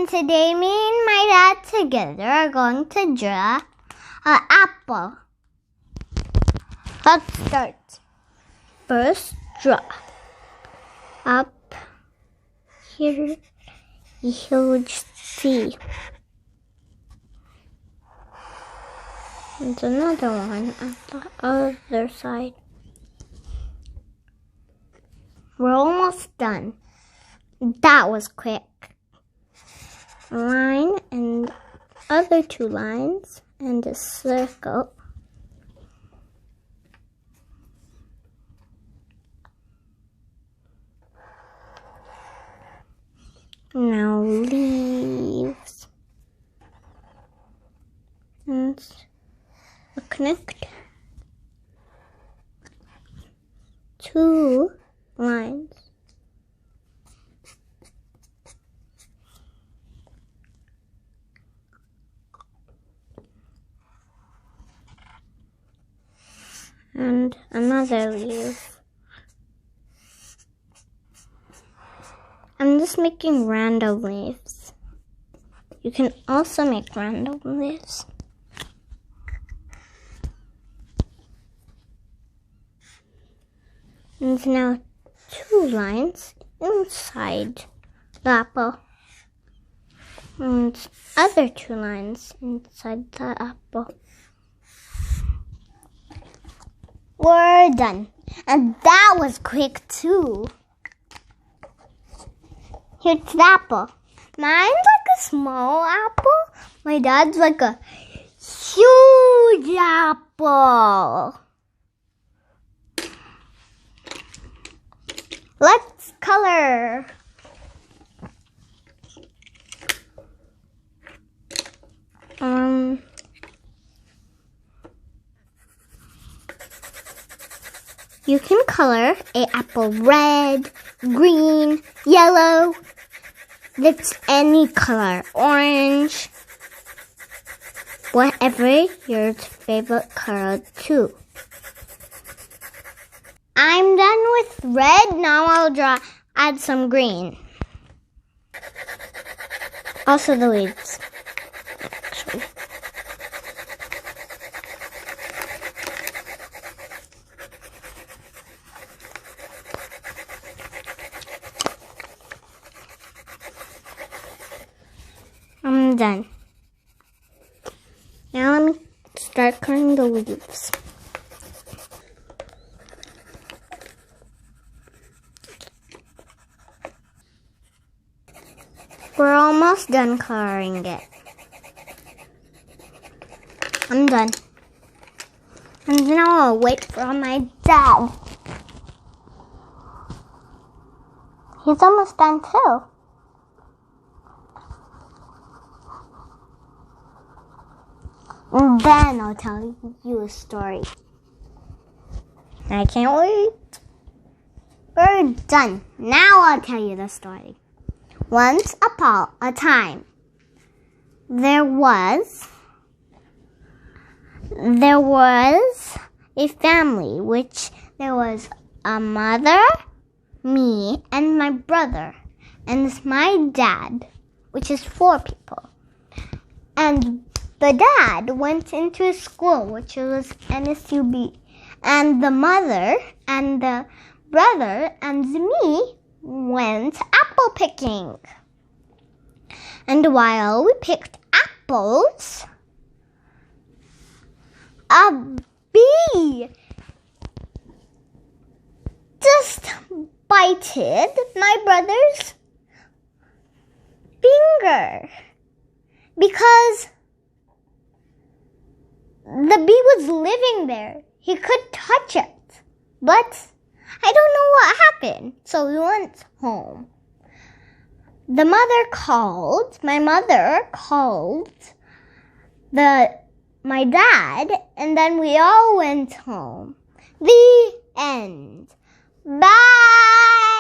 And today me and my dad together are going to draw an apple. Let's start. First, draw. Up here, a huge C. And another one at the other side. We're almost done. That was quick. A line and other two lines and a circle. Now leaves. And connect two lines. And another leaf. I'm just making random leaves. You can also make random leaves. And now two lines inside the apple. And other two lines inside the apple. We're done. And that was quick too. Here's the apple. Mine's like a small apple. My dad's like a huge apple. Let's color. You can color an apple red, green, yellow. That's any color. Orange. Whatever your favorite color too. I'm done with red. Now I'll add some green. Also the leaves. Actually. I'm done. Now let me start coloring the leaves. We're almost done coloring it. I'm done. And now I'll wait for my dad. He's almost done too. And then I'll tell you a story. I can't wait. We're done. Now I'll tell you the story. Once upon a time, there was a family, which there was a mother, me, and my brother, and my dad, which is 4 people. And the dad went into a school, which was NSUB, and the mother and the brother and me went apple picking. And while we picked apples, a bee just bited my brother's finger because the bee was living there. He could touch it, but I don't know what happened. So we went home. My mother called my dad, and then we all went home. The end. Bye!